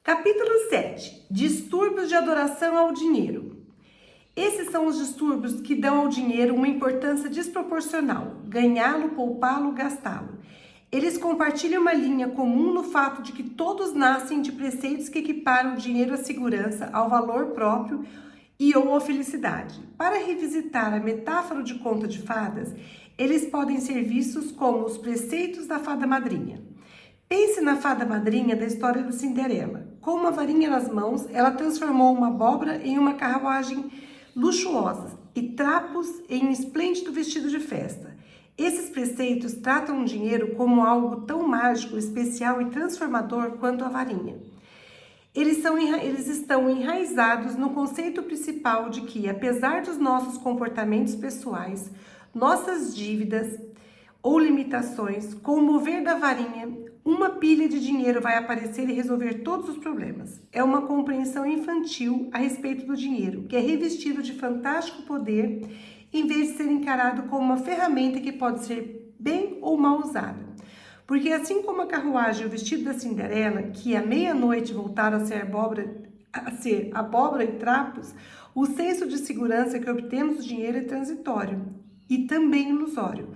Capítulo 7. Distúrbios de adoração ao dinheiro. Esses são os distúrbios que dão ao dinheiro uma importância desproporcional, ganhá-lo, poupá-lo, gastá-lo. Eles compartilham uma linha comum no fato de que todos nascem de preceitos que equiparam o dinheiro à segurança, ao valor próprio e ou à felicidade. Para revisitar a metáfora de conto de fadas, eles podem ser vistos como os preceitos da fada madrinha. Pense na fada madrinha da história da Cinderela. Com uma varinha nas mãos, ela transformou uma abóbora em uma carruagem luxuosa e trapos em um esplêndido vestido de festa. Esses preceitos tratam o dinheiro como algo tão mágico, especial e transformador quanto a varinha. Eles estão enraizados no conceito principal de que, apesar dos nossos comportamentos pessoais, nossas dívidas ou limitações, com o mover da varinha, uma pilha de dinheiro vai aparecer e resolver todos os problemas. É uma compreensão infantil a respeito do dinheiro, que é revestido de fantástico poder, em vez de ser encarado como uma ferramenta que pode ser bem ou mal usada. Porque assim como a carruagem e o vestido da Cinderela, que à meia-noite voltaram a ser abóbora e trapos, o senso de segurança que obtemos do dinheiro é transitório e também ilusório.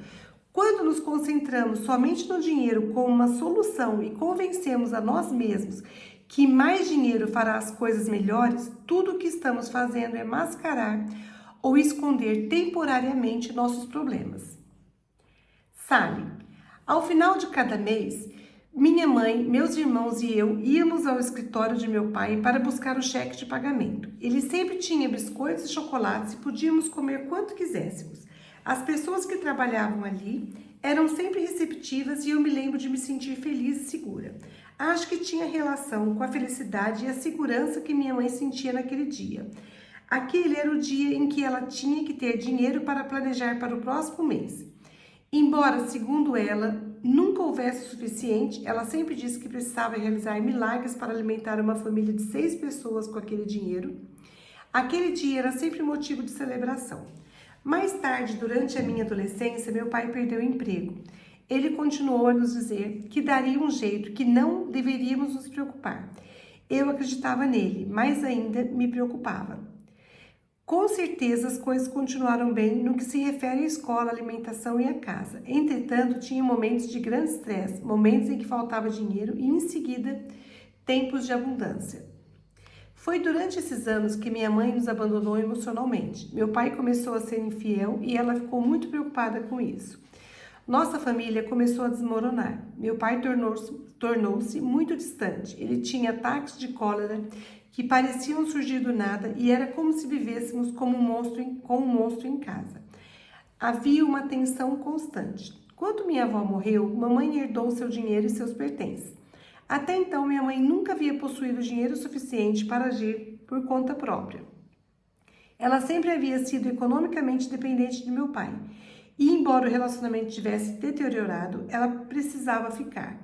Quando nos concentramos somente no dinheiro como uma solução e convencemos a nós mesmos que mais dinheiro fará as coisas melhores, tudo o que estamos fazendo é mascarar ou esconder temporariamente nossos problemas. Sally. Ao final de cada mês, minha mãe, meus irmãos e eu íamos ao escritório de meu pai para buscar o cheque de pagamento. Ele sempre tinha biscoitos e chocolates e podíamos comer quanto quiséssemos. As pessoas que trabalhavam ali eram sempre receptivas e eu me lembro de me sentir feliz e segura. Acho que tinha relação com a felicidade e a segurança que minha mãe sentia naquele dia. Aquele era o dia em que ela tinha que ter dinheiro para planejar para o próximo mês. Embora, segundo ela, nunca houvesse o suficiente, ela sempre disse que precisava realizar milagres para alimentar uma família de 6 pessoas com aquele dinheiro. Aquele dia era sempre motivo de celebração. Mais tarde, durante a minha adolescência, meu pai perdeu o emprego. Ele continuou a nos dizer que daria um jeito, que não deveríamos nos preocupar. Eu acreditava nele, mas ainda me preocupava. Com certeza, as coisas continuaram bem no que se refere à escola, à alimentação e à casa. Entretanto, tinha momentos de grande estresse, momentos em que faltava dinheiro e, em seguida, tempos de abundância. Foi durante esses anos que minha mãe nos abandonou emocionalmente. Meu pai começou a ser infiel e ela ficou muito preocupada com isso. Nossa família começou a desmoronar. Meu pai tornou-se muito distante. Ele tinha ataques de cólera que pareciam surgir do nada e era como se vivêssemos com um monstro em casa. Havia uma tensão constante. Quando minha avó morreu, mamãe herdou seu dinheiro e seus pertences. Até então, minha mãe nunca havia possuído dinheiro suficiente para agir por conta própria. Ela sempre havia sido economicamente dependente de meu pai. E, embora o relacionamento tivesse deteriorado, ela precisava ficar.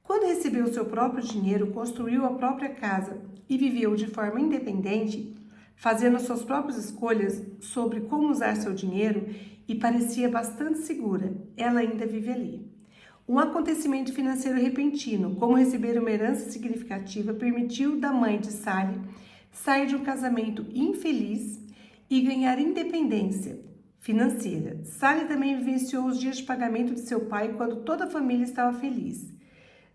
Quando recebeu seu próprio dinheiro, construiu a própria casa e viveu de forma independente, fazendo suas próprias escolhas sobre como usar seu dinheiro e parecia bastante segura, ela ainda vive ali. Um acontecimento financeiro repentino, como receber uma herança significativa, permitiu da mãe de Sally sair de um casamento infeliz e ganhar independência financeira. Sally também vivenciou os dias de pagamento de seu pai quando toda a família estava feliz.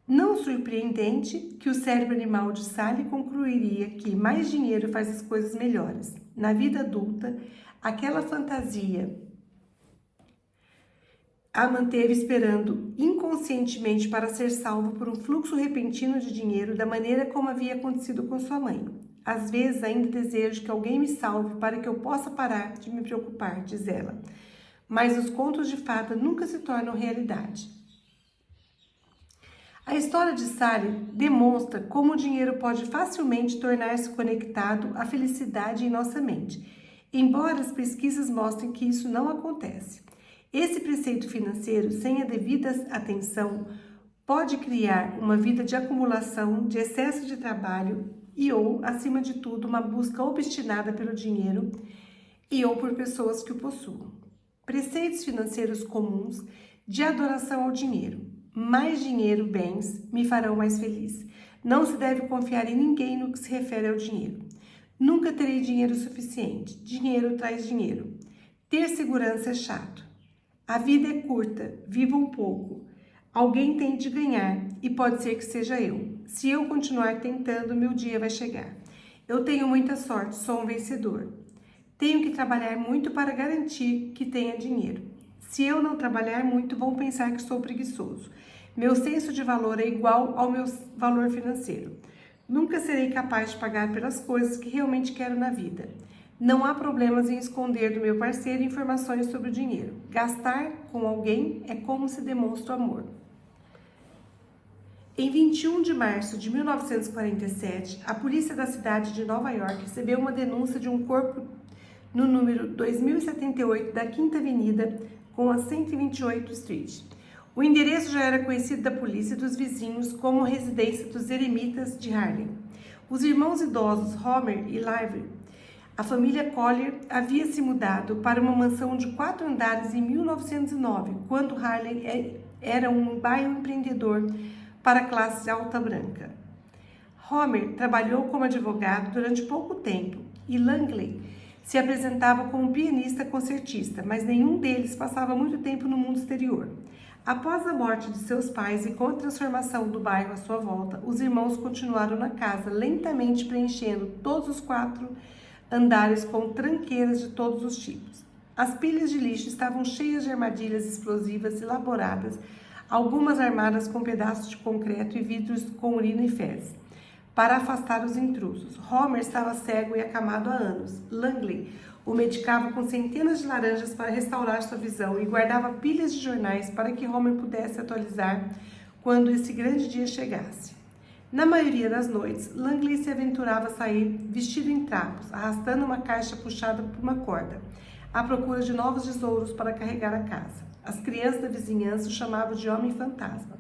Não surpreendente que o cérebro animal de Sally concluiria que mais dinheiro faz as coisas melhores. Na vida adulta, aquela fantasia a manteve esperando inconscientemente para ser salvo por um fluxo repentino de dinheiro da maneira como havia acontecido com sua mãe. Às vezes ainda desejo que alguém me salve para que eu possa parar de me preocupar, diz ela. Mas os contos de fada nunca se tornam realidade. A história de Sally demonstra como o dinheiro pode facilmente tornar-se conectado à felicidade em nossa mente, embora as pesquisas mostrem que isso não acontece. Esse preceito financeiro, sem a devida atenção, pode criar uma vida de acumulação, de excesso de trabalho e ou, acima de tudo, uma busca obstinada pelo dinheiro e ou por pessoas que o possuam. Preceitos financeiros comuns de adoração ao dinheiro. Mais dinheiro, bens, me farão mais feliz. Não se deve confiar em ninguém no que se refere ao dinheiro. Nunca terei dinheiro suficiente. Dinheiro traz dinheiro. Ter segurança é chato. A vida é curta, viva um pouco. Alguém tem de ganhar e pode ser que seja eu. Se eu continuar tentando, meu dia vai chegar. Eu tenho muita sorte, sou um vencedor. Tenho que trabalhar muito para garantir que tenha dinheiro. Se eu não trabalhar muito, vão pensar que sou preguiçoso. Meu senso de valor é igual ao meu valor financeiro. Nunca serei capaz de pagar pelas coisas que realmente quero na vida. Não há problemas em esconder do meu parceiro informações sobre o dinheiro. Gastar com alguém é como se demonstra o amor. Em 21 de março de 1947, a polícia da cidade de Nova York recebeu uma denúncia de um corpo no número 2078 da 5ª Avenida com a 128 Street. O endereço já era conhecido da polícia e dos vizinhos como residência dos eremitas de Harlem. Os irmãos idosos Homer e Lively, a família Collier, havia se mudado para uma mansão de 4 andares em 1909, quando Harlem era um bairro empreendedor para a classe alta branca. Homer trabalhou como advogado durante pouco tempo e Langley se apresentava como pianista concertista, mas nenhum deles passava muito tempo no mundo exterior. Após a morte de seus pais e com a transformação do bairro à sua volta, os irmãos continuaram na casa, lentamente preenchendo todos os 4 andares com tranqueiras de todos os tipos. As pilhas de lixo estavam cheias de armadilhas explosivas elaboradas, algumas armadas com pedaços de concreto e vidros com urina e fezes, para afastar os intrusos. Homer estava cego e acamado há anos. Langley o medicava com centenas de laranjas para restaurar sua visão e guardava pilhas de jornais para que Homer pudesse atualizar quando esse grande dia chegasse. Na maioria das noites, Langley se aventurava a sair vestido em trapos, arrastando uma caixa puxada por uma corda, à procura de novos tesouros para carregar a casa. As crianças da vizinhança o chamavam de homem-fantasma.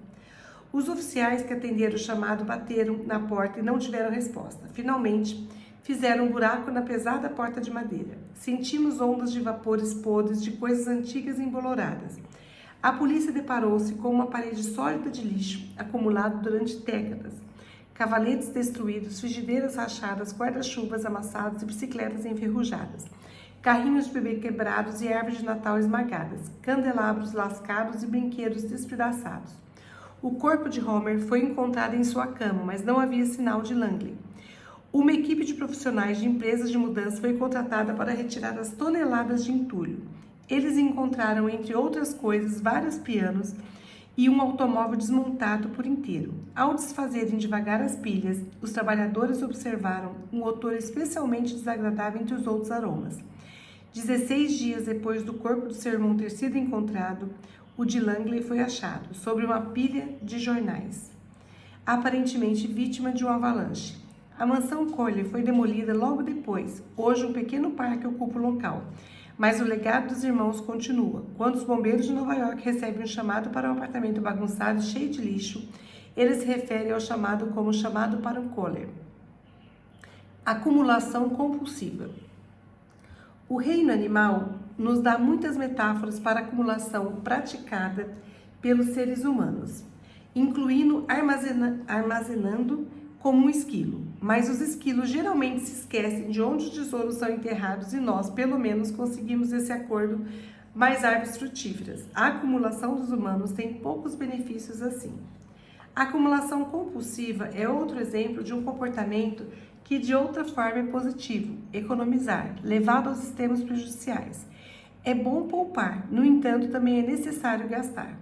Os oficiais que atenderam o chamado bateram na porta e não tiveram resposta. Finalmente, fizeram um buraco na pesada porta de madeira. Sentimos ondas de vapores podres de coisas antigas e emboloradas. A polícia deparou-se com uma parede sólida de lixo, acumulado durante décadas. Cavaletes destruídos, frigideiras rachadas, guarda-chuvas amassados e bicicletas enferrujadas. Carrinhos de bebê quebrados e árvores de Natal esmagadas. Candelabros lascados e brinquedos despedaçados. O corpo de Homer foi encontrado em sua cama, mas não havia sinal de Langley. Uma equipe de profissionais de empresas de mudança foi contratada para retirar as toneladas de entulho. Eles encontraram, entre outras coisas, vários pianos e um automóvel desmontado por inteiro. Ao desfazerem devagar as pilhas, os trabalhadores observaram um odor especialmente desagradável entre os outros aromas. 16 dias depois do corpo do seu irmão ter sido encontrado, o de Langley foi achado, sobre uma pilha de jornais, aparentemente vítima de uma avalanche. A mansão Collier foi demolida logo depois. Hoje um pequeno parque ocupa o local, mas o legado dos irmãos continua. Quando os bombeiros de Nova York recebem um chamado para um apartamento bagunçado e cheio de lixo, eles se referem ao chamado como chamado para um Collier. Acumulação compulsiva. O reino animal nos dá muitas metáforas para a acumulação praticada pelos seres humanos, incluindo armazenando como um esquilo. Mas os esquilos geralmente se esquecem de onde os tesouros são enterrados e nós, pelo menos, conseguimos esse acordo mais árvores frutíferas. A acumulação dos humanos tem poucos benefícios assim. A acumulação compulsiva é outro exemplo de um comportamento que de outra forma é positivo, economizar, levado aos extremos prejudiciais. É bom poupar, no entanto, também é necessário gastar.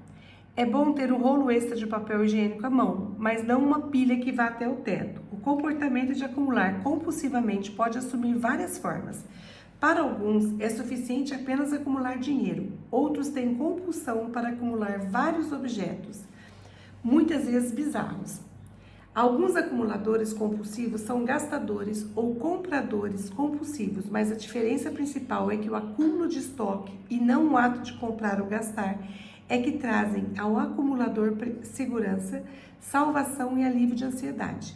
É bom ter um rolo extra de papel higiênico à mão, mas não uma pilha que vá até o teto. O comportamento de acumular compulsivamente pode assumir várias formas. Para alguns, é suficiente apenas acumular dinheiro. Outros têm compulsão para acumular vários objetos, muitas vezes bizarros. Alguns acumuladores compulsivos são gastadores ou compradores compulsivos, mas a diferença principal é que o acúmulo de estoque e não o ato de comprar ou gastar é que trazem ao acumulador segurança, salvação e alívio de ansiedade.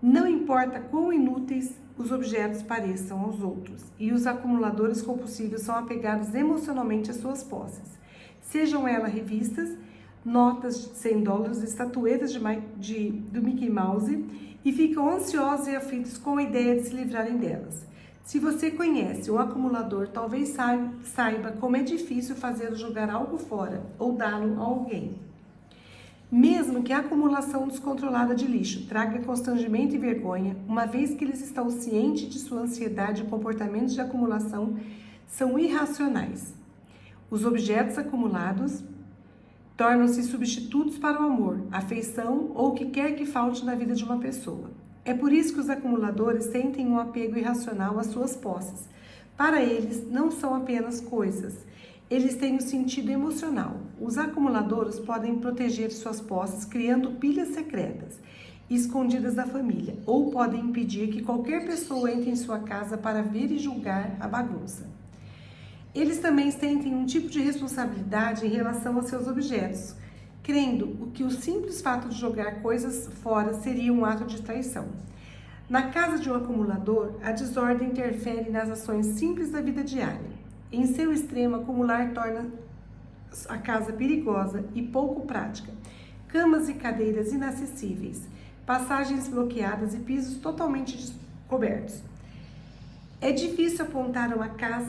Não importa quão inúteis os objetos pareçam aos outros, e os acumuladores compulsivos são apegados emocionalmente às suas posses, sejam elas revistas, notas de $100, estatuetas do Mickey Mouse e ficam ansiosos e aflitos com a ideia de se livrarem delas. Se você conhece um acumulador, talvez saiba como é difícil fazê-lo jogar algo fora ou dá-lo a alguém. Mesmo que a acumulação descontrolada de lixo traga constrangimento e vergonha, uma vez que eles estão cientes de sua ansiedade e comportamentos de acumulação são irracionais. Os objetos acumulados tornam-se substitutos para o amor, afeição ou o que quer que falte na vida de uma pessoa. É por isso que os acumuladores sentem um apego irracional às suas posses. Para eles, não são apenas coisas. Eles têm um sentido emocional. Os acumuladores podem proteger suas posses criando pilhas secretas, escondidas da família, ou podem impedir que qualquer pessoa entre em sua casa para ver e julgar a bagunça. Eles também sentem um tipo de responsabilidade em relação aos seus objetos, crendo que o simples fato de jogar coisas fora seria um ato de traição. Na casa de um acumulador, a desordem interfere nas ações simples da vida diária. Em seu extremo, acumular torna a casa perigosa e pouco prática. Camas e cadeiras inacessíveis, passagens bloqueadas e pisos totalmente descobertos. É difícil apontar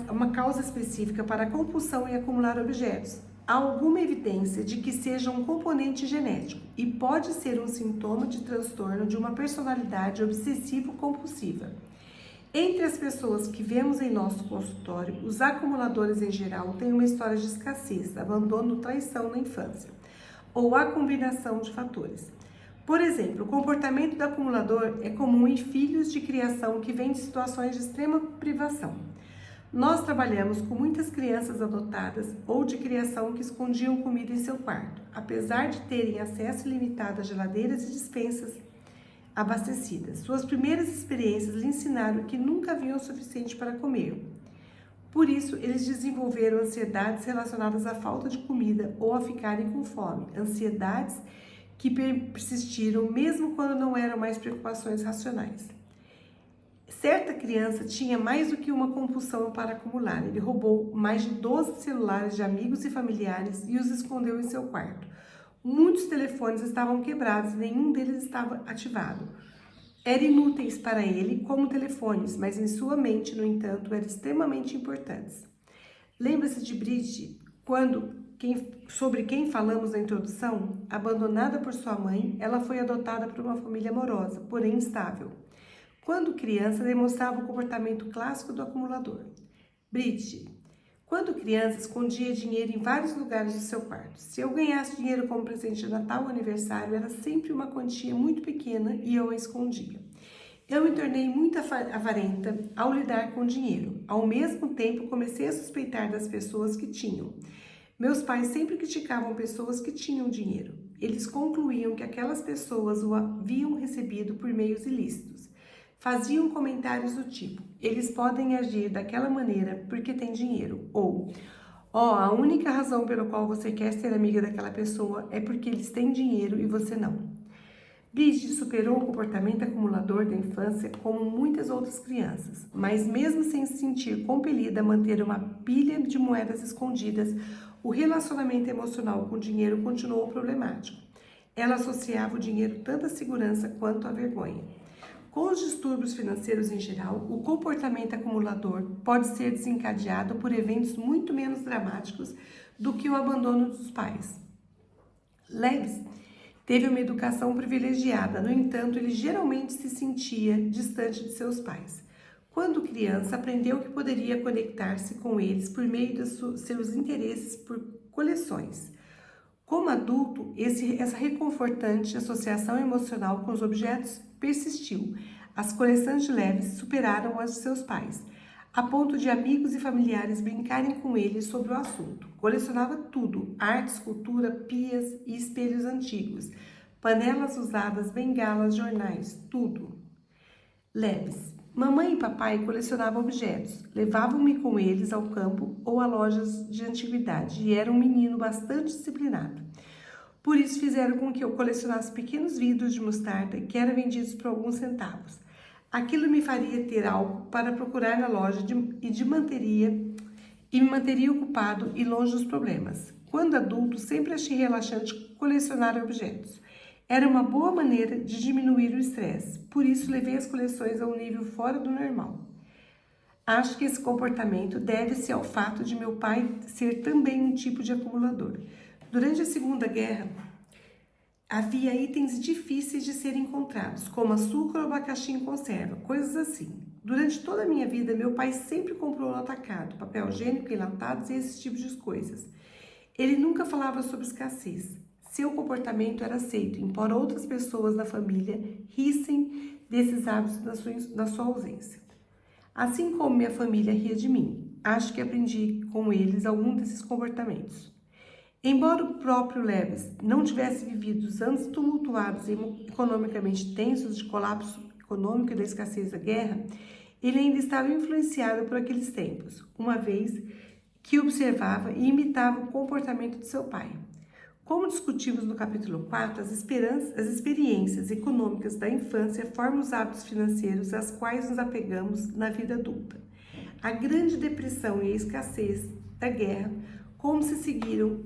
uma causa específica para a compulsão em acumular objetos. Há alguma evidência de que seja um componente genético e pode ser um sintoma de transtorno de uma personalidade obsessivo-compulsiva. Entre as pessoas que vemos em nosso consultório, os acumuladores em geral têm uma história de escassez, abandono, traição na infância, ou a combinação de fatores. Por exemplo, o comportamento do acumulador é comum em filhos de criação que vêm de situações de extrema privação. Nós trabalhamos com muitas crianças adotadas ou de criação que escondiam comida em seu quarto, apesar de terem acesso ilimitado a geladeiras e despensas abastecidas. Suas primeiras experiências lhe ensinaram que nunca haviam o suficiente para comer. Por isso, eles desenvolveram ansiedades relacionadas à falta de comida ou a ficarem com fome, ansiedades que persistiram mesmo quando não eram mais preocupações racionais. Certa criança tinha mais do que uma compulsão para acumular. Ele roubou mais de 12 celulares de amigos e familiares e os escondeu em seu quarto. Muitos telefones estavam quebrados, nenhum deles estava ativado. Eram inúteis para ele como telefones, mas em sua mente, no entanto, eram extremamente importantes. Lembra-se de Bridget, sobre quem falamos na introdução? Abandonada por sua mãe, ela foi adotada por uma família amorosa, porém instável. Quando criança, demonstrava o comportamento clássico do acumulador. Bridget, quando criança, escondia dinheiro em vários lugares do seu quarto. Se eu ganhasse dinheiro como presente de Natal ou aniversário, era sempre uma quantia muito pequena e eu a escondia. Eu me tornei muito avarenta ao lidar com dinheiro. Ao mesmo tempo, comecei a suspeitar das pessoas que tinham. Meus pais sempre criticavam pessoas que tinham dinheiro. Eles concluíam que aquelas pessoas o haviam recebido por meios ilícitos. Faziam comentários do tipo: eles podem agir daquela maneira porque têm dinheiro. Ou, a única razão pela qual você quer ser amiga daquela pessoa é porque eles têm dinheiro e você não. Bridget superou o comportamento acumulador da infância como muitas outras crianças, mas mesmo sem se sentir compelida a manter uma pilha de moedas escondidas, o relacionamento emocional com o dinheiro continuou problemático. Ela associava o dinheiro tanto à segurança quanto à vergonha. Com os distúrbios financeiros em geral, o comportamento acumulador pode ser desencadeado por eventos muito menos dramáticos do que o abandono dos pais. Leves teve uma educação privilegiada, no entanto, ele geralmente se sentia distante de seus pais. Quando criança, aprendeu que poderia conectar-se com eles por meio de seus interesses por coleções. Como adulto, essa reconfortante associação emocional com os objetos persistiu. As coleções de Leves superaram as de seus pais, a ponto de amigos e familiares brincarem com ele sobre o assunto. Colecionava tudo: arte, escultura, pias e espelhos antigos, panelas usadas, bengalas, jornais, tudo. Leves. Mamãe e papai colecionavam objetos, levavam-me com eles ao campo ou a lojas de antiguidade e era um menino bastante disciplinado. Por isso fizeram com que eu colecionasse pequenos vidros de mostarda que eram vendidos por alguns centavos. Aquilo me faria ter algo para procurar na loja e me manteria ocupado e longe dos problemas. Quando adulto, sempre achei relaxante colecionar objetos. Era uma boa maneira de diminuir o estresse, por isso levei as coleções a um nível fora do normal. Acho que esse comportamento deve-se ao fato de meu pai ser também um tipo de acumulador. Durante a Segunda Guerra, havia itens difíceis de serem encontrados, como açúcar ou abacaxi em conserva, coisas assim. Durante toda a minha vida, meu pai sempre comprou no atacado, papel higiênico, enlatados e esses tipos de coisas. Ele nunca falava sobre escassez. Seu comportamento era aceito, embora outras pessoas da família rissem desses hábitos na sua ausência. Assim como minha família ria de mim, acho que aprendi com eles algum desses comportamentos. Embora o próprio Lewis não tivesse vivido os anos tumultuados e economicamente tensos de colapso econômico e da escassez da guerra, ele ainda estava influenciado por aqueles tempos, uma vez que observava e imitava o comportamento de seu pai. Como discutimos no capítulo 4, as experiências econômicas da infância formam os hábitos financeiros às quais nos apegamos na vida adulta. A Grande Depressão e a escassez da guerra, como se seguiram,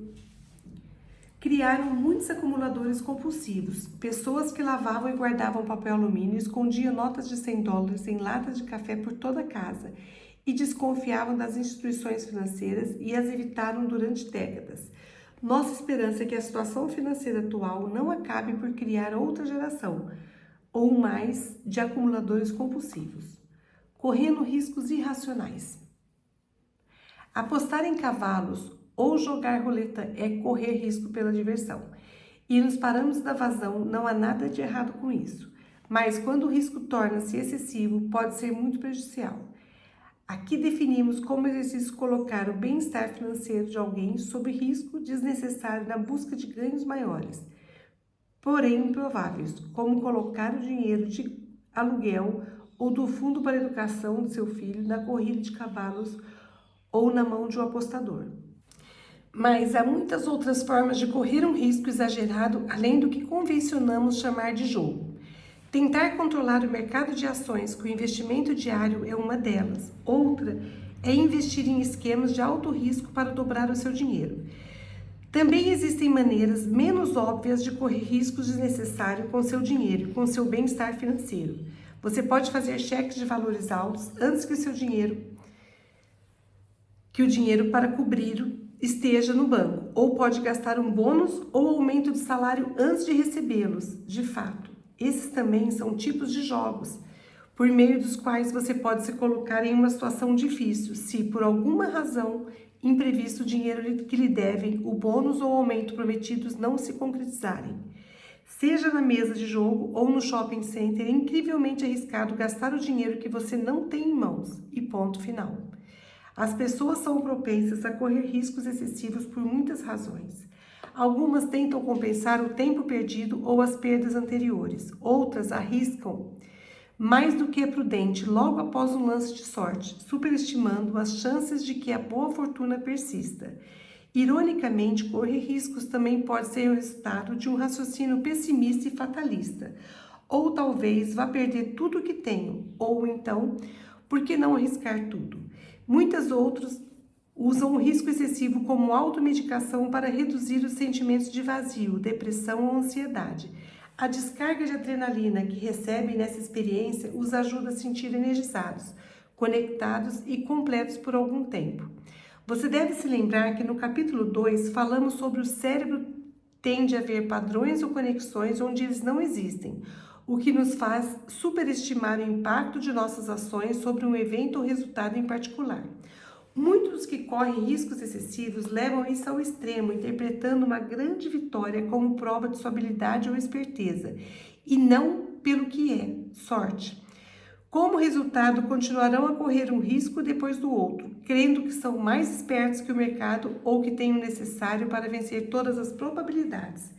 criaram muitos acumuladores compulsivos, pessoas que lavavam e guardavam papel alumínio e escondiam notas de $100 em latas de café por toda a casa e desconfiavam das instituições financeiras e as evitaram durante décadas. Nossa esperança é que a situação financeira atual não acabe por criar outra geração ou mais de acumuladores compulsivos, correndo riscos irracionais. Apostar em cavalos ou jogar roleta é correr risco pela diversão. E nos parâmetros da vazão não há nada de errado com isso, mas quando o risco torna-se excessivo, pode ser muito prejudicial. Aqui definimos como exercício colocar o bem-estar financeiro de alguém sob risco desnecessário na busca de ganhos maiores, porém improváveis, como colocar o dinheiro de aluguel ou do fundo para a educação de seu filho na corrida de cavalos ou na mão de um apostador. Mas há muitas outras formas de correr um risco exagerado além do que convencionamos chamar de jogo. Tentar controlar o mercado de ações com investimento diário é uma delas. Outra é investir em esquemas de alto risco para dobrar o seu dinheiro. Também existem maneiras menos óbvias de correr riscos desnecessários com seu dinheiro e com seu bem-estar financeiro. Você pode fazer cheques de valores altos antes que o dinheiro para cobrir esteja no banco, ou pode gastar um bônus ou aumento de salário antes de recebê-los, de fato. Esses também são tipos de jogos, por meio dos quais você pode se colocar em uma situação difícil, se por alguma razão imprevista o dinheiro que lhe devem, o bônus ou aumento prometidos não se concretizarem. Seja na mesa de jogo ou no shopping center, é incrivelmente arriscado gastar o dinheiro que você não tem em mãos, e ponto final. As pessoas são propensas a correr riscos excessivos por muitas razões. Algumas tentam compensar o tempo perdido ou as perdas anteriores. Outras arriscam mais do que é prudente logo após um lance de sorte, superestimando as chances de que a boa fortuna persista. Ironicamente, correr riscos também pode ser o resultado de um raciocínio pessimista e fatalista. Ou talvez vá perder tudo o que tenho, ou então, por que não arriscar tudo? Muitas outras usam o risco excessivo como automedicação para reduzir os sentimentos de vazio, depressão ou ansiedade. A descarga de adrenalina que recebem nessa experiência os ajuda a sentir energizados, conectados e completos por algum tempo. Você deve se lembrar que no capítulo 2 falamos sobre o cérebro tende a ver padrões ou conexões onde eles não existem, o que nos faz superestimar o impacto de nossas ações sobre um evento ou resultado em particular. Muitos que correm riscos excessivos levam isso ao extremo, interpretando uma grande vitória como prova de sua habilidade ou esperteza, e não pelo que é, sorte. Como resultado, continuarão a correr um risco depois do outro, crendo que são mais espertos que o mercado ou que têm o necessário para vencer todas as probabilidades.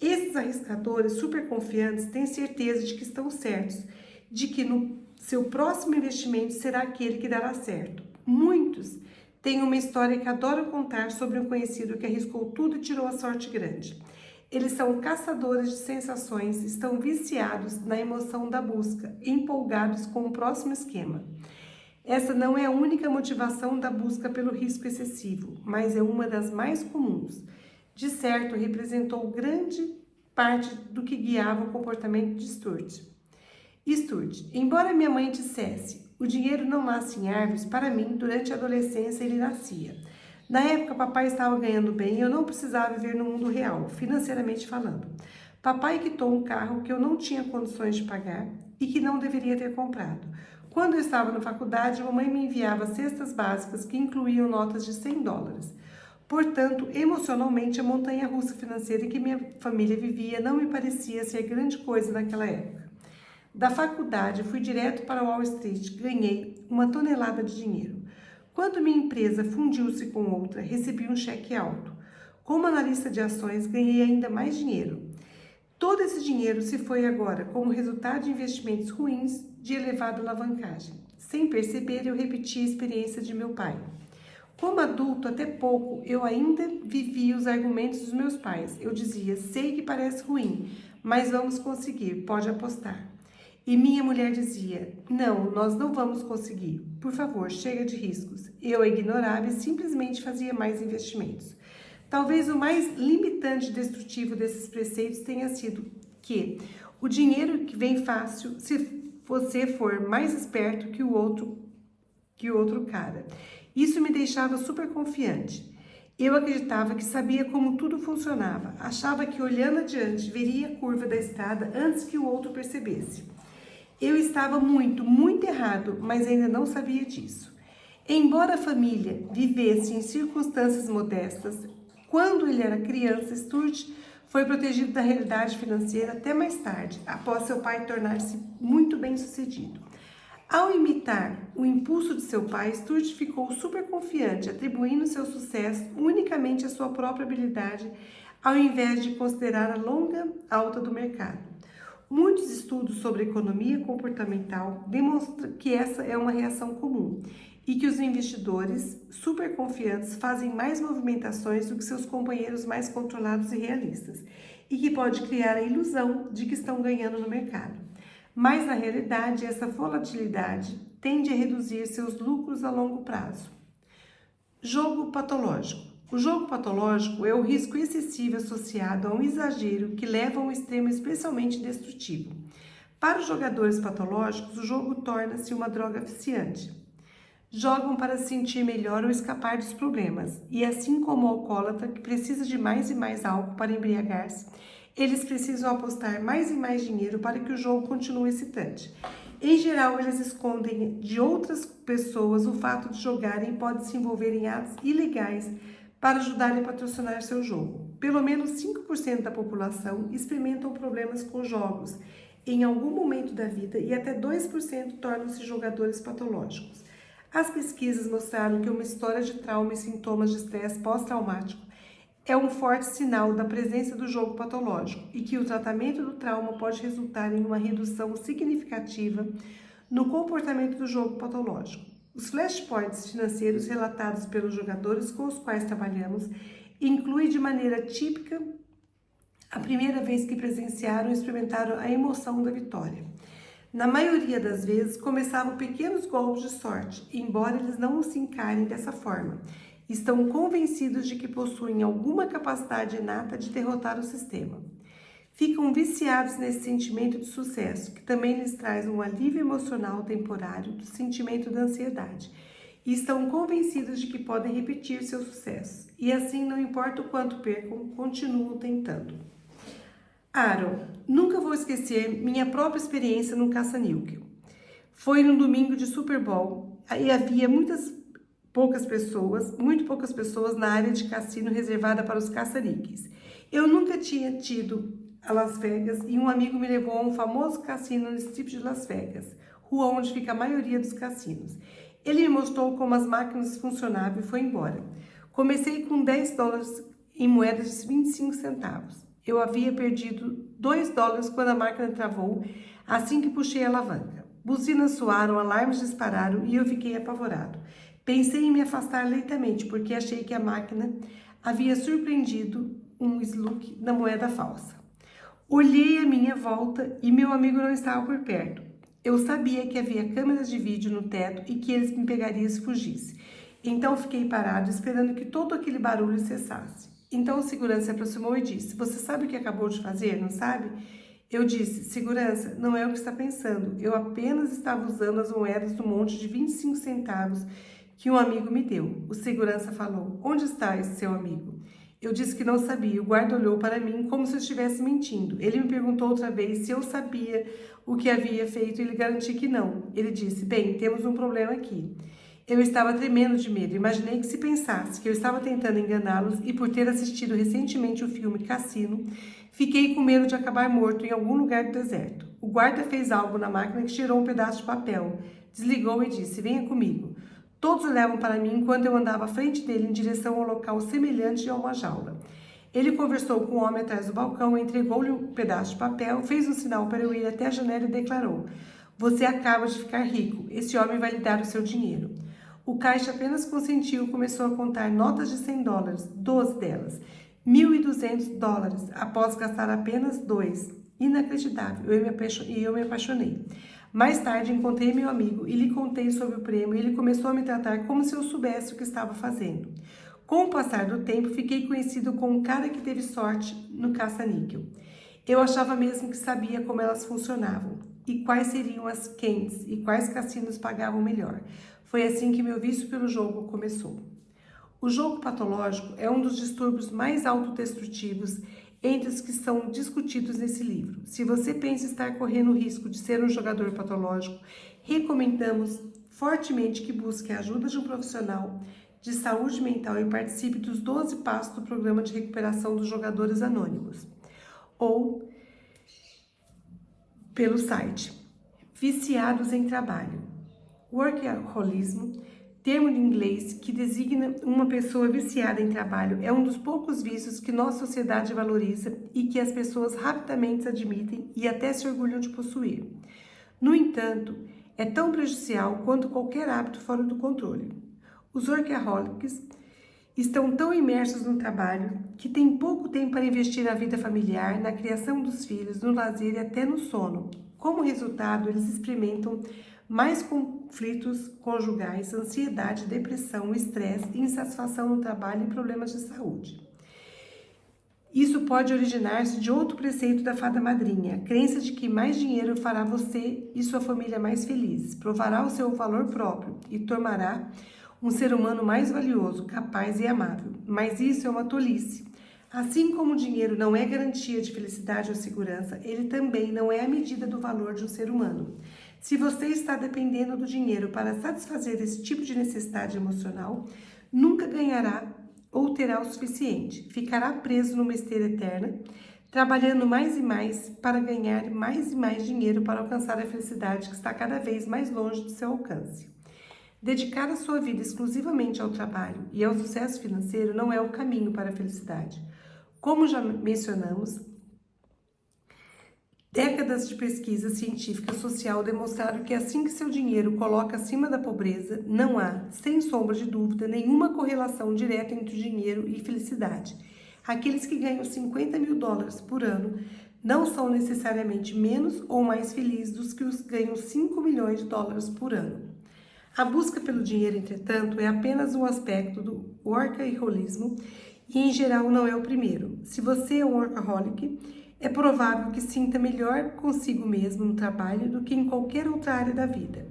Esses arriscadores superconfiantes têm certeza de que estão certos, de que no seu próximo investimento será aquele que dará certo. Muitos têm uma história que adoram contar sobre um conhecido que arriscou tudo e tirou a sorte grande. Eles são caçadores de sensações, estão viciados na emoção da busca, empolgados com o próximo esquema. Essa não é a única motivação da busca pelo risco excessivo, mas é uma das mais comuns. De certo, representou grande parte do que guiava o comportamento de Sturge. Embora minha mãe dissesse, o dinheiro não nasce em árvores, para mim, durante a adolescência ele nascia. Na época, papai estava ganhando bem e eu não precisava viver no mundo real, financeiramente falando. Papai quitou um carro que eu não tinha condições de pagar e que não deveria ter comprado. Quando eu estava na faculdade, mamãe me enviava cestas básicas que incluíam notas de $100. Portanto, emocionalmente, a montanha-russa financeira em que minha família vivia não me parecia ser grande coisa naquela época. Da faculdade, fui direto para Wall Street, ganhei uma tonelada de dinheiro. Quando minha empresa fundiu-se com outra, recebi um cheque alto. Como analista de ações, ganhei ainda mais dinheiro. Todo esse dinheiro se foi agora como resultado de investimentos ruins de elevada alavancagem. Sem perceber, eu repeti a experiência de meu pai. Como adulto, até pouco, eu ainda vivia os argumentos dos meus pais. Eu dizia, sei que parece ruim, mas vamos conseguir, pode apostar. E minha mulher dizia, não, nós não vamos conseguir. Por favor, chega de riscos. Eu a ignorava e simplesmente fazia mais investimentos. Talvez o mais limitante e destrutivo desses preceitos tenha sido que o dinheiro que vem fácil se você for mais esperto que o outro cara. Isso me deixava super confiante. Eu acreditava que sabia como tudo funcionava. Achava que olhando adiante veria a curva da estrada antes que o outro percebesse. Eu estava muito errado, mas ainda não sabia disso. Embora a família vivesse em circunstâncias modestas, quando ele era criança, Sturge foi protegido da realidade financeira até mais tarde, após seu pai tornar-se muito bem-sucedido. Ao imitar o impulso de seu pai, Sturge ficou super confiante, atribuindo seu sucesso unicamente à sua própria habilidade, ao invés de considerar a longa alta do mercado. Muitos estudos sobre economia comportamental demonstram que essa é uma reação comum e que os investidores super confiantes fazem mais movimentações do que seus companheiros mais controlados e realistas, e que pode criar a ilusão de que estão ganhando no mercado. Mas, na realidade, essa volatilidade tende a reduzir seus lucros a longo prazo. Jogo patológico. O jogo patológico é o risco excessivo associado a um exagero que leva a um extremo especialmente destrutivo. Para os jogadores patológicos, o jogo torna-se uma droga viciante. Jogam para se sentir melhor ou escapar dos problemas, e assim como o alcoólatra que precisa de mais e mais álcool para embriagar-se, eles precisam apostar mais e mais dinheiro para que o jogo continue excitante. Em geral, eles escondem de outras pessoas o fato de jogarem e podem se envolver em atos ilegais para ajudarem a patrocinar seu jogo. Pelo menos 5% da população experimentam problemas com jogos em algum momento da vida e até 2% tornam-se jogadores patológicos. As pesquisas mostraram que uma história de trauma e sintomas de estresse pós-traumático é um forte sinal da presença do jogo patológico e que o tratamento do trauma pode resultar em uma redução significativa no comportamento do jogo patológico. Os flashpoints financeiros relatados pelos jogadores com os quais trabalhamos incluem de maneira típica a primeira vez que presenciaram e experimentaram a emoção da vitória. Na maioria das vezes, começavam pequenos golpes de sorte, embora eles não se encarem dessa forma. Estão convencidos de que possuem alguma capacidade inata de derrotar o sistema. Ficam viciados nesse sentimento de sucesso, que também lhes traz um alívio emocional temporário do sentimento da ansiedade. E estão convencidos de que podem repetir seu sucesso. E assim, não importa o quanto percam, continuam tentando. Aaron, nunca vou esquecer minha própria experiência no caça-níquel. Foi no domingo de Super Bowl e havia muito poucas pessoas na área de cassino reservada para os caça-níqueis. Eu nunca tinha tido a Las Vegas e um amigo me levou a um famoso cassino no Strip de Las Vegas, rua onde fica a maioria dos cassinos. Ele me mostrou como as máquinas funcionavam e foi embora. Comecei com $10 em moedas de 25 centavos. Eu havia perdido $2 quando a máquina travou assim que puxei a alavanca. Buzinas soaram, alarmes dispararam e eu fiquei apavorado. Pensei em me afastar lentamente porque achei que a máquina havia surpreendido um sluk na moeda falsa. Olhei à minha volta e meu amigo não estava por perto. Eu sabia que havia câmeras de vídeo no teto e que eles me pegariam se fugisse. Então fiquei parado, esperando que todo aquele barulho cessasse. Então o segurança se aproximou e disse: Você sabe o que acabou de fazer, não sabe? Eu disse: Segurança, não é o que está pensando. Eu apenas estava usando as moedas do monte de 25 centavos que um amigo me deu. O segurança falou: Onde está esse seu amigo? Eu disse que não sabia. O guarda olhou para mim como se eu estivesse mentindo. Ele me perguntou outra vez se eu sabia o que havia feito e lhe garanti que não. Ele disse: Bem, temos um problema aqui. Eu estava tremendo de medo. Imaginei que se pensasse que eu estava tentando enganá-los e por ter assistido recentemente o filme Cassino, fiquei com medo de acabar morto em algum lugar do deserto. O guarda fez algo na máquina que tirou um pedaço de papel, desligou e disse: Venha comigo. Todos olhavam para mim enquanto eu andava à frente dele em direção ao local semelhante a uma jaula. Ele conversou com o homem atrás do balcão, entregou-lhe um pedaço de papel, fez um sinal para eu ir até a janela e declarou: Você acaba de ficar rico. Esse homem vai lhe dar o seu dinheiro. O caixa apenas consentiu e começou a contar notas de $100, 12 delas, $1.200, após gastar apenas 2. Inacreditável, eu me apaixonei. Mais tarde encontrei meu amigo e lhe contei sobre o prêmio e ele começou a me tratar como se eu soubesse o que estava fazendo. Com o passar do tempo, fiquei conhecido como um cara que teve sorte no caça-níquel. Eu achava mesmo que sabia como elas funcionavam e quais seriam as quentes e quais cassinos pagavam melhor. Foi assim que meu vício pelo jogo começou. O jogo patológico é um dos distúrbios mais autodestrutivos entre os que são discutidos nesse livro. Se você pensa estar correndo o risco de ser um jogador patológico, recomendamos fortemente que busque a ajuda de um profissional de saúde mental e participe dos 12 passos do programa de recuperação dos jogadores anônimos ou pelo site Viciados em Trabalho. Workaholismo, termo em inglês que designa uma pessoa viciada em trabalho, é um dos poucos vícios que nossa sociedade valoriza e que as pessoas rapidamente admitem e até se orgulham de possuir. No entanto, é tão prejudicial quanto qualquer hábito fora do controle. Os workaholics estão tão imersos no trabalho que têm pouco tempo para investir na vida familiar, na criação dos filhos, no lazer e até no sono. Como resultado, eles experimentam mais conflitos conjugais, ansiedade, depressão, estresse, insatisfação no trabalho e problemas de saúde. Isso pode originar-se de outro preceito da fada madrinha, a crença de que mais dinheiro fará você e sua família mais felizes, provará o seu valor próprio e tornará um ser humano mais valioso, capaz e amável. Mas isso é uma tolice. Assim como o dinheiro não é garantia de felicidade ou segurança, ele também não é a medida do valor de um ser humano. Se você está dependendo do dinheiro para satisfazer esse tipo de necessidade emocional, nunca ganhará ou terá o suficiente. Ficará preso numa esteira eterna, trabalhando mais e mais para ganhar mais e mais dinheiro para alcançar a felicidade que está cada vez mais longe do seu alcance. Dedicar a sua vida exclusivamente ao trabalho e ao sucesso financeiro não é o caminho para a felicidade. Como já mencionamos, décadas de pesquisa científica e social demonstraram que assim que seu dinheiro coloca acima da pobreza, não há, sem sombra de dúvida, nenhuma correlação direta entre o dinheiro e felicidade. Aqueles que ganham $50.000 por ano não são necessariamente menos ou mais felizes dos que os ganham $5 milhões por ano. A busca pelo dinheiro, entretanto, é apenas um aspecto do workaholismo e, em geral, não é o primeiro. Se você é um workaholic, é provável que sinta melhor consigo mesmo no trabalho do que em qualquer outra área da vida.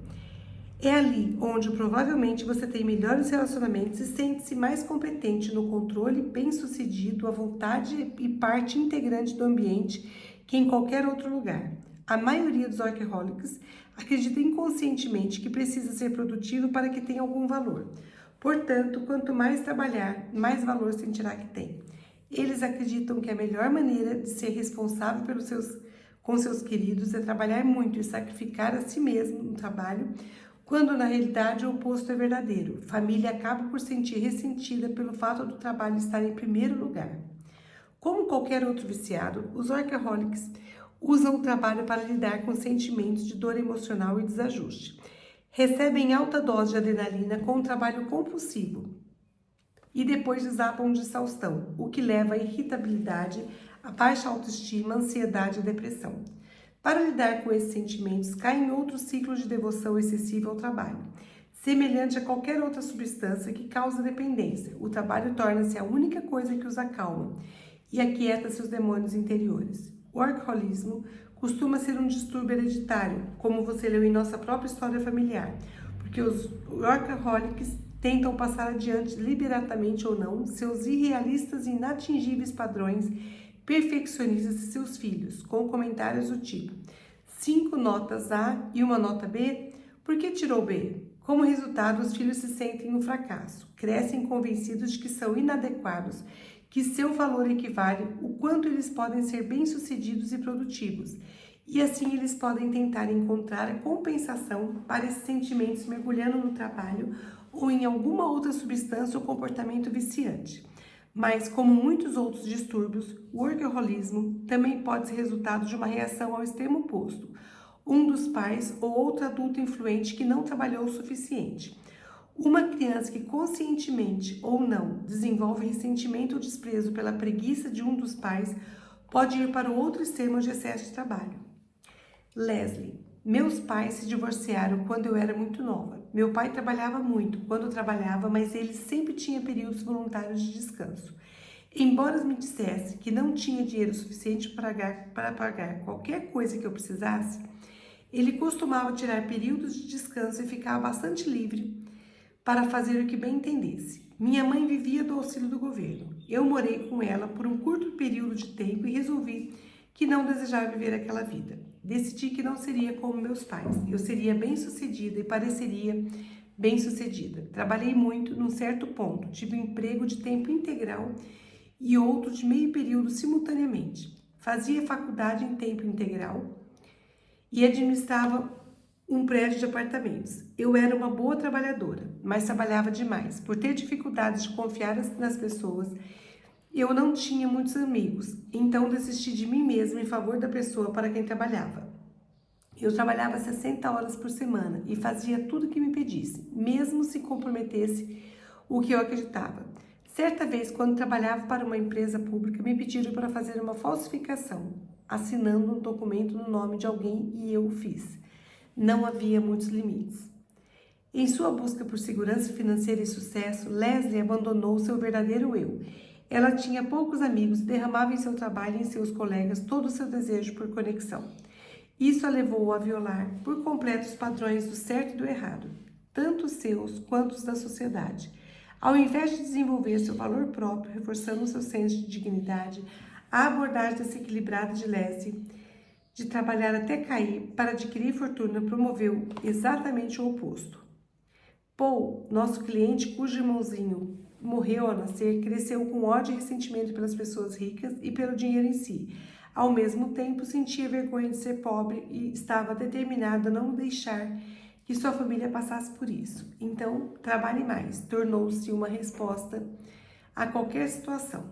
É ali onde provavelmente você tem melhores relacionamentos e sente-se mais competente no controle, bem-sucedido, à vontade e parte integrante do ambiente que em qualquer outro lugar. A maioria dos workaholics acredita inconscientemente que precisa ser produtivo para que tenha algum valor. Portanto, quanto mais trabalhar, mais valor sentirá que tem. Eles acreditam que a melhor maneira de ser responsável com seus queridos é trabalhar muito e sacrificar a si mesmo no trabalho, quando na realidade o oposto é verdadeiro. A família acaba por sentir ressentida pelo fato do trabalho estar em primeiro lugar. Como qualquer outro viciado, os workaholics usam o trabalho para lidar com sentimentos de dor emocional e desajuste. Recebem alta dose de adrenalina com um trabalho compulsivo e depois desabam de exaustão, o que leva à irritabilidade, à baixa autoestima, ansiedade e depressão. Para lidar com esses sentimentos, cai em outro ciclo de devoção excessiva ao trabalho. Semelhante a qualquer outra substância que causa dependência, o trabalho torna-se a única coisa que os acalma e aquieta seus demônios interiores. O workaholismo costuma ser um distúrbio hereditário, como você leu em nossa própria história familiar, porque os workaholics tentam passar adiante, deliberadamente ou não, seus irrealistas e inatingíveis padrões perfeccionistas de seus filhos, com comentários do tipo: 5 notas A e uma nota B? Por que tirou B? Como resultado, os filhos se sentem um fracasso, crescem convencidos de que são inadequados, que seu valor equivale o quanto eles podem ser bem-sucedidos e produtivos, e assim eles podem tentar encontrar a compensação para esses sentimentos mergulhando no trabalho ou em alguma outra substância ou comportamento viciante. Mas, como muitos outros distúrbios, o workaholismo também pode ser resultado de uma reação ao extremo oposto, um dos pais ou outro adulto influente que não trabalhou o suficiente. Uma criança que conscientemente ou não desenvolve ressentimento ou desprezo pela preguiça de um dos pais pode ir para o outro extremo de excesso de trabalho. Leslie: meus pais se divorciaram quando eu era muito nova. Meu pai trabalhava muito quando trabalhava, mas ele sempre tinha períodos voluntários de descanso. Embora me dissesse que não tinha dinheiro suficiente para pagar qualquer coisa que eu precisasse, ele costumava tirar períodos de descanso e ficava bastante livre para fazer o que bem entendesse. Minha mãe vivia do auxílio do governo. Eu morei com ela por um curto período de tempo e resolvi que não desejava viver aquela vida. Decidi que não seria como meus pais. Eu seria bem-sucedida e pareceria bem-sucedida. Trabalhei muito num certo ponto. Tive um emprego de tempo integral e outro de meio período simultaneamente. Fazia faculdade em tempo integral e administrava um prédio de apartamentos. Eu era uma boa trabalhadora, mas trabalhava demais. Por ter dificuldades de confiar nas pessoas, eu não tinha muitos amigos, então desisti de mim mesma em favor da pessoa para quem trabalhava. Eu trabalhava 60 horas por semana e fazia tudo o que me pedisse, mesmo se comprometesse o que eu acreditava. Certa vez, quando trabalhava para uma empresa pública, me pediram para fazer uma falsificação, assinando um documento no nome de alguém e eu o fiz. Não havia muitos limites. Em sua busca por segurança financeira e sucesso, Leslie abandonou seu verdadeiro eu. Ela tinha poucos amigos e derramava em seu trabalho e em seus colegas todo o seu desejo por conexão. Isso a levou a violar por completo os padrões do certo e do errado, tanto os seus quanto os da sociedade. Ao invés de desenvolver seu valor próprio, reforçando seu senso de dignidade, a abordagem desequilibrada de Leslie, de trabalhar até cair para adquirir fortuna, promoveu exatamente o oposto. Paul, nosso cliente cujo irmãozinho morreu ao nascer, cresceu com ódio e ressentimento pelas pessoas ricas e pelo dinheiro em si. Ao mesmo tempo, sentia vergonha de ser pobre e estava determinado a não deixar que sua família passasse por isso. Então, trabalhe mais, tornou-se uma resposta a qualquer situação.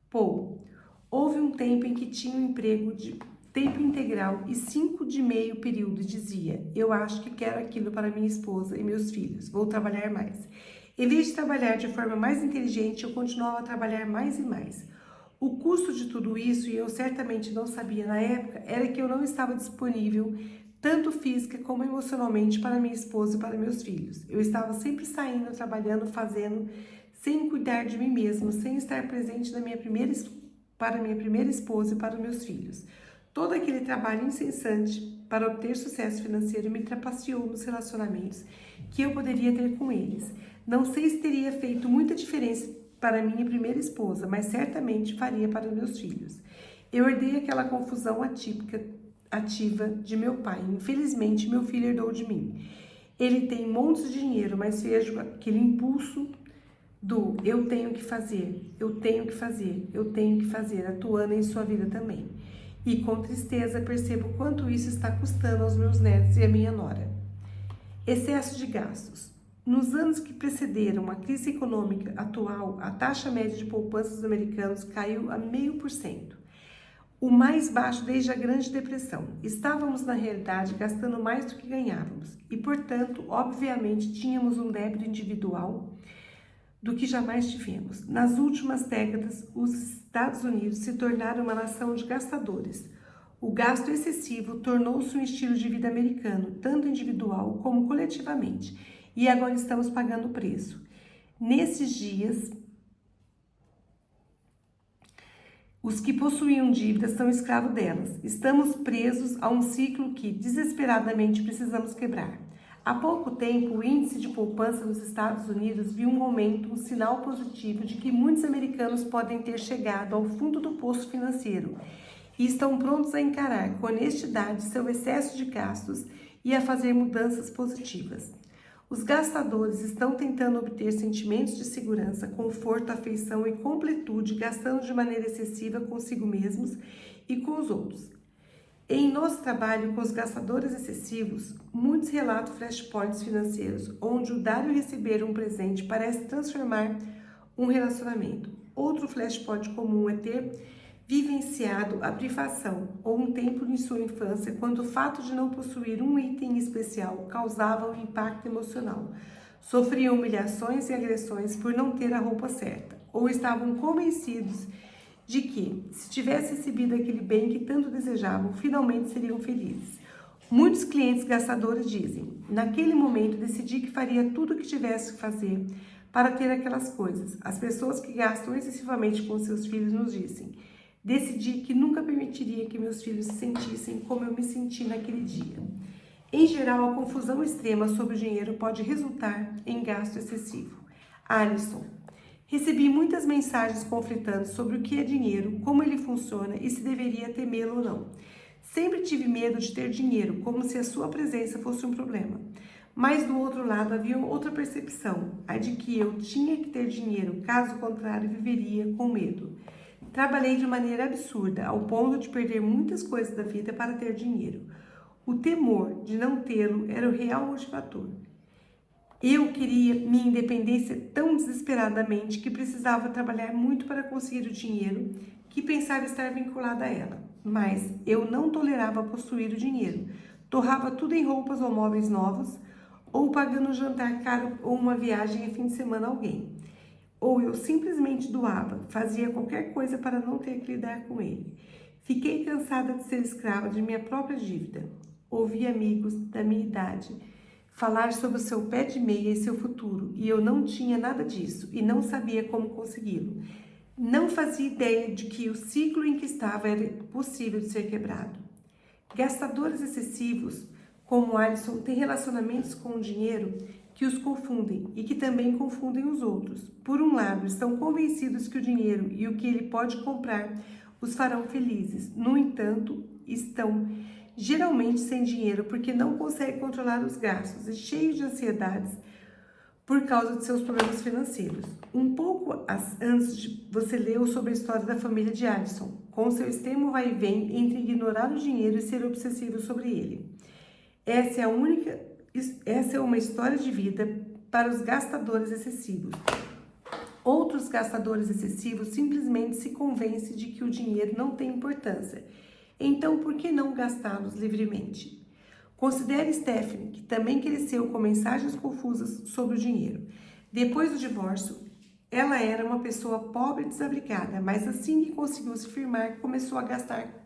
Paul: houve um tempo em que tinha um emprego de tempo integral e 5 de meio período e dizia: eu acho que quero aquilo para minha esposa e meus filhos, vou trabalhar mais. Em vez de trabalhar de forma mais inteligente, eu continuava a trabalhar mais e mais. O custo de tudo isso, e eu certamente não sabia na época, era que eu não estava disponível, tanto física como emocionalmente, para minha esposa e para meus filhos. Eu estava sempre saindo, trabalhando, fazendo, sem cuidar de mim mesma, sem estar presente para minha primeira esposa e para meus filhos. Todo aquele trabalho incessante para obter sucesso financeiro me trapaceou nos relacionamentos que eu poderia ter com eles. Não sei se teria feito muita diferença para minha primeira esposa, mas certamente faria para meus filhos. Eu herdei aquela confusão ativa de meu pai. Infelizmente, meu filho herdou de mim. Ele tem montes de dinheiro, mas vejo aquele impulso do eu tenho que fazer, eu tenho que fazer, eu tenho que fazer, atuando em sua vida também. E com tristeza percebo quanto isso está custando aos meus netos e à minha nora. Excesso de gastos. Nos anos que precederam a crise econômica atual, a taxa média de poupança dos americanos caiu a 0,5%, o mais baixo desde a Grande Depressão. Estávamos, na realidade, gastando mais do que ganhávamos e, portanto, obviamente, tínhamos um débito individual do que jamais tivemos. Nas últimas décadas, os Estados Unidos se tornaram uma nação de gastadores. O gasto excessivo tornou-se um estilo de vida americano, tanto individual como coletivamente, e agora estamos pagando o preço. Nesses dias, os que possuíam dívidas são escravos delas. Estamos presos a um ciclo que, desesperadamente, precisamos quebrar. Há pouco tempo, o índice de poupança nos Estados Unidos viu um aumento, um sinal positivo de que muitos americanos podem ter chegado ao fundo do poço financeiro e estão prontos a encarar com honestidade seu excesso de gastos e a fazer mudanças positivas. Os gastadores estão tentando obter sentimentos de segurança, conforto, afeição e completude, gastando de maneira excessiva consigo mesmos e com os outros. Em nosso trabalho com os gastadores excessivos, muitos relatam flashpoints financeiros, onde o dar e o receber um presente parece transformar um relacionamento. Outro flashpoint comum é ter vivenciado a privação ou um tempo em sua infância quando o fato de não possuir um item especial causava um impacto emocional. Sofriam humilhações e agressões por não ter a roupa certa, ou estavam convencidos de que, se tivesse recebido aquele bem que tanto desejavam, finalmente seriam felizes. Muitos clientes gastadores dizem: naquele momento decidi que faria tudo o que tivesse que fazer para ter aquelas coisas. As pessoas que gastam excessivamente com seus filhos nos dizem: decidi que nunca permitiria que meus filhos se sentissem como eu me senti naquele dia. Em geral, a confusão extrema sobre o dinheiro pode resultar em gasto excessivo. Alisson: recebi muitas mensagens conflitantes sobre o que é dinheiro, como ele funciona e se deveria temê-lo ou não. Sempre tive medo de ter dinheiro, como se a sua presença fosse um problema. Mas do outro lado havia outra percepção, a de que eu tinha que ter dinheiro, caso contrário viveria com medo. Trabalhei de maneira absurda, ao ponto de perder muitas coisas da vida para ter dinheiro. O temor de não tê-lo era o real motivador. Eu queria minha independência tão desesperadamente que precisava trabalhar muito para conseguir o dinheiro, que pensava estar vinculada a ela. Mas eu não tolerava possuir o dinheiro. Torrava tudo em roupas ou móveis novos, ou pagando um jantar caro ou uma viagem a fim de semana a alguém. Ou eu simplesmente doava, fazia qualquer coisa para não ter que lidar com ele. Fiquei cansada de ser escrava de minha própria dívida. Ouvi amigos da minha idade falar sobre o seu pé de meia e seu futuro, e eu não tinha nada disso e não sabia como consegui-lo. Não fazia ideia de que o ciclo em que estava era possível de ser quebrado. Gastadores excessivos, como Alisson, têm relacionamentos com o dinheiro que os confundem e que também confundem os outros. Por um lado, estão convencidos que o dinheiro e o que ele pode comprar os farão felizes. No entanto, estão geralmente sem dinheiro porque não conseguem controlar os gastos e cheios de ansiedades por causa de seus problemas financeiros. Um pouco antes de você leu sobre a história da família de Alisson, com seu extremo vai e vem entre ignorar o dinheiro e ser obsessivo sobre ele. Essa é uma história de vida para os gastadores excessivos. Outros gastadores excessivos simplesmente se convencem de que o dinheiro não tem importância. Então, por que não gastá-los livremente? Considere Stephanie, que também cresceu com mensagens confusas sobre o dinheiro. Depois do divórcio, ela era uma pessoa pobre e desabrigada, mas assim que conseguiu se firmar, começou a gastar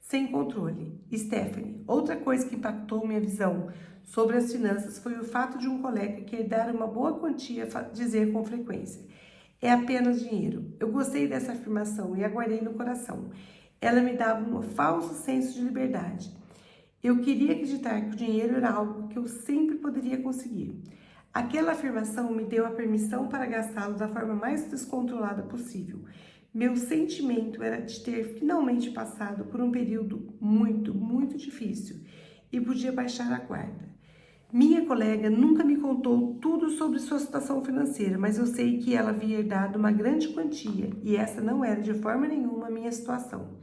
sem controle. Stephanie: outra coisa que impactou minha visão sobre as finanças foi o fato de um colega que dar uma boa quantia dizer com frequência: é apenas dinheiro. Eu gostei dessa afirmação e a guardei no coração. Ela me dava um falso senso de liberdade. Eu queria acreditar que o dinheiro era algo que eu sempre poderia conseguir. Aquela afirmação me deu a permissão para gastá-lo da forma mais descontrolada possível. Meu sentimento era de ter finalmente passado por um período muito, muito difícil e podia baixar a guarda. Minha colega nunca me contou tudo sobre sua situação financeira, mas eu sei que ela havia herdado uma grande quantia e essa não era de forma nenhuma a minha situação.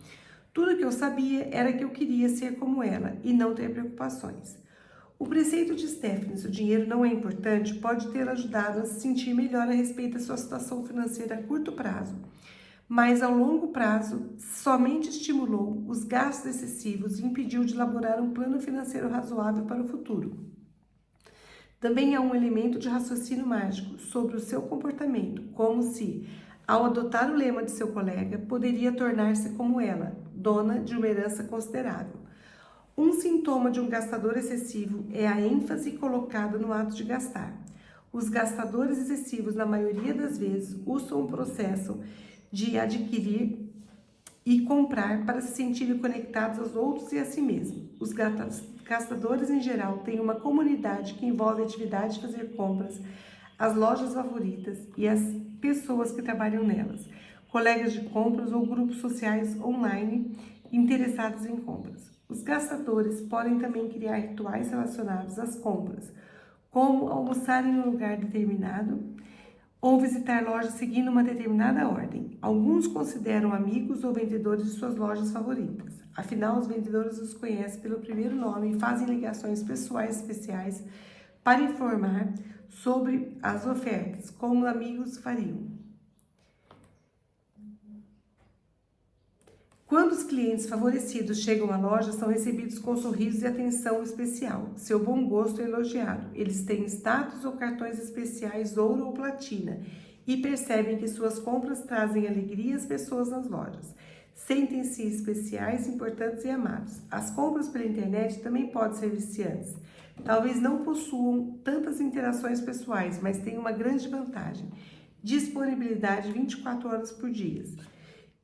Tudo que eu sabia era que eu queria ser como ela e não ter preocupações. O preceito de Stephanie, se o dinheiro não é importante, pode ter ajudado a se sentir melhor a respeito da sua situação financeira a curto prazo, mas ao longo prazo somente estimulou os gastos excessivos e impediu de elaborar um plano financeiro razoável para o futuro. Também há um elemento de raciocínio mágico sobre o seu comportamento, como se, ao adotar o lema de seu colega, poderia tornar-se como ela, dona de uma herança considerável. Um sintoma de um gastador excessivo é a ênfase colocada no ato de gastar. Os gastadores excessivos, na maioria das vezes, usam o processo de adquirir e comprar para se sentirem conectados aos outros e a si mesmos. Os gastadores, em geral, têm uma comunidade que envolve a atividade de fazer compras, as lojas favoritas e as pessoas que trabalham nelas, colegas de compras ou grupos sociais online interessados em compras. Os gastadores podem também criar rituais relacionados às compras, como almoçar em um lugar determinado ou visitar lojas seguindo uma determinada ordem. Alguns consideram amigos ou vendedores de suas lojas favoritas. Afinal, os vendedores os conhecem pelo primeiro nome e fazem ligações pessoais especiais para informar sobre as ofertas, como amigos fariam. Quando os clientes favorecidos chegam à loja, são recebidos com sorrisos e atenção especial. Seu bom gosto é elogiado. Eles têm status ou cartões especiais ouro ou platina e percebem que suas compras trazem alegria às pessoas nas lojas. Sentem-se especiais, importantes e amados. As compras pela internet também podem ser viciantes. Talvez não possuam tantas interações pessoais, mas têm uma grande vantagem: disponibilidade 24 horas por dia.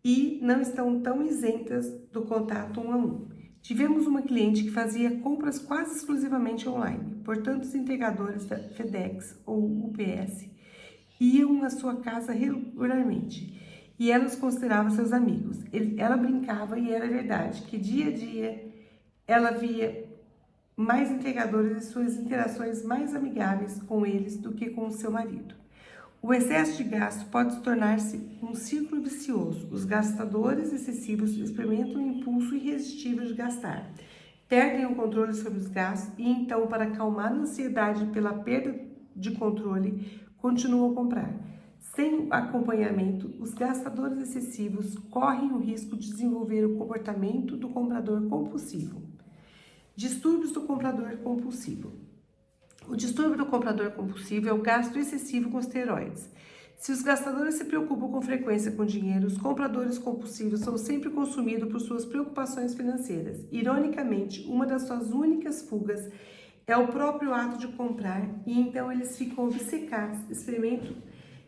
E não estão tão isentas do contato 1 a 1. Tivemos uma cliente que fazia compras quase exclusivamente online, portanto os entregadores da FedEx ou UPS iam à sua casa regularmente e ela os considerava seus amigos. Ela brincava, e era verdade, que dia a dia ela via mais entregadores e suas interações mais amigáveis com eles do que com o seu marido. O excesso de gasto pode tornar-se um círculo vicioso. Os gastadores excessivos experimentam um impulso irresistível de gastar, perdem o controle sobre os gastos e então, para acalmar a ansiedade pela perda de controle, continuam a comprar. Sem acompanhamento, os gastadores excessivos correm o risco de desenvolver o comportamento do comprador compulsivo. Distúrbios do comprador compulsivo. O distúrbio do comprador compulsivo é o gasto excessivo com esteroides. Se os gastadores se preocupam com frequência com dinheiro, os compradores compulsivos são sempre consumidos por suas preocupações financeiras. Ironicamente, uma das suas únicas fugas é o próprio ato de comprar, e então eles ficam obcecados, experimentam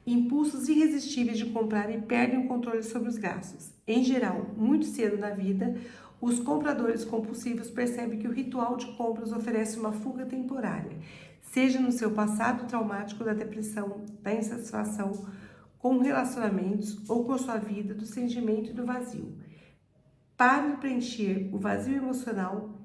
impulsos irresistíveis de comprar e perdem o controle sobre os gastos. Em geral, muito cedo na vida, os compradores compulsivos percebem que o ritual de compras oferece uma fuga temporária, seja no seu passado traumático da depressão, da insatisfação com relacionamentos ou com sua vida, do sentimento e do vazio. Para preencher o vazio emocional,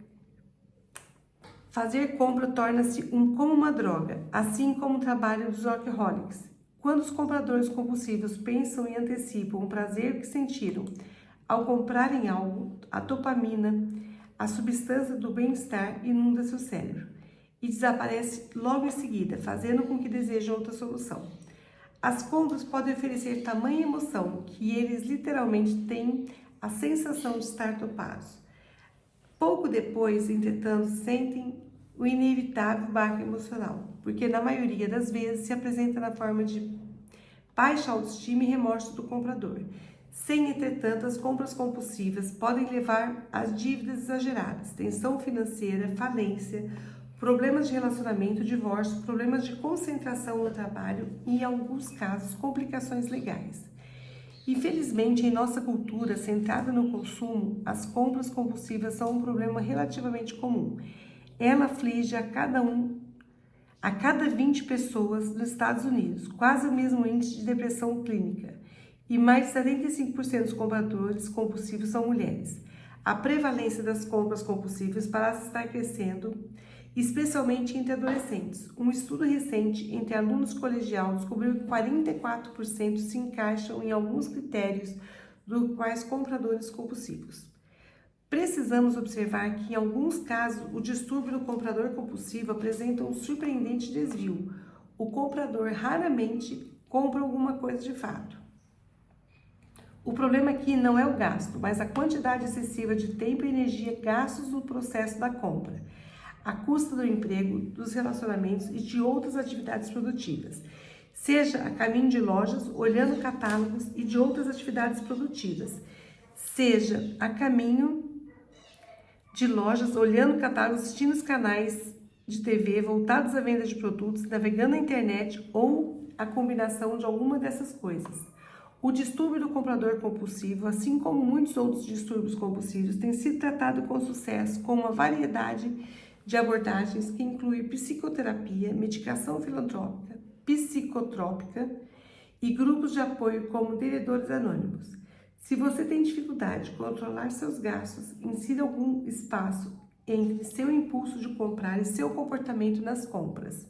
fazer compra torna-se como uma droga, assim como o trabalho dos workaholics. Quando os compradores compulsivos pensam e antecipam o prazer que sentiram ao comprarem algo, a dopamina, a substância do bem-estar, inunda seu cérebro e desaparece logo em seguida, fazendo com que desejem outra solução. As compras podem oferecer tamanha emoção que eles literalmente têm a sensação de estar dopados. Pouco depois, entretanto, sentem o inevitável baque emocional, porque na maioria das vezes se apresenta na forma de baixa autoestima e remorso do comprador. Sem, entretanto, as compras compulsivas podem levar a dívidas exageradas, tensão financeira, falência, problemas de relacionamento, divórcio, problemas de concentração no trabalho e, em alguns casos, complicações legais. Infelizmente, em nossa cultura centrada no consumo, as compras compulsivas são um problema relativamente comum. Ela aflige a cada 20 pessoas nos Estados Unidos, quase o mesmo índice de depressão clínica. E mais de 75% dos compradores compulsivos são mulheres. A prevalência das compras compulsivas parece estar crescendo, especialmente entre adolescentes. Um estudo recente entre alunos colegiais descobriu que 44% se encaixam em alguns critérios dos quais compradores compulsivos. Precisamos observar que, em alguns casos, o distúrbio do comprador compulsivo apresenta um surpreendente desvio. O comprador raramente compra alguma coisa de fato. O problema aqui não é o gasto, mas a quantidade excessiva de tempo e energia gastos no processo da compra, à custa do emprego, dos relacionamentos e de outras atividades produtivas, seja a caminho de lojas, olhando catálogos e de outras atividades produtivas, seja a caminho de lojas, olhando catálogos, assistindo os canais de TV voltados à venda de produtos, navegando na internet ou a combinação de alguma dessas coisas. O distúrbio do comprador compulsivo, assim como muitos outros distúrbios compulsivos, tem sido tratado com sucesso com uma variedade de abordagens que inclui psicoterapia, medicação filantrópica, psicotrópica e grupos de apoio como vendedores anônimos. Se você tem dificuldade de controlar seus gastos, insira algum espaço entre seu impulso de comprar e seu comportamento nas compras.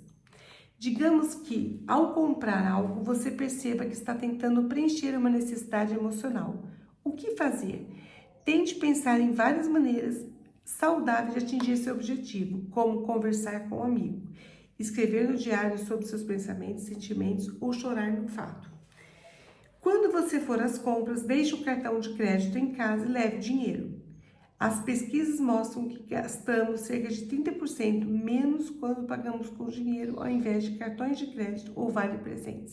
Digamos que, ao comprar algo, você perceba que está tentando preencher uma necessidade emocional. O que fazer? Tente pensar em várias maneiras saudáveis de atingir seu objetivo, como conversar com um amigo, escrever no diário sobre seus pensamentos, sentimentos ou chorar no fato. Quando você for às compras, deixe o cartão de crédito em casa e leve dinheiro. As pesquisas mostram que gastamos cerca de 30% menos quando pagamos com dinheiro ao invés de cartões de crédito ou vale-presentes.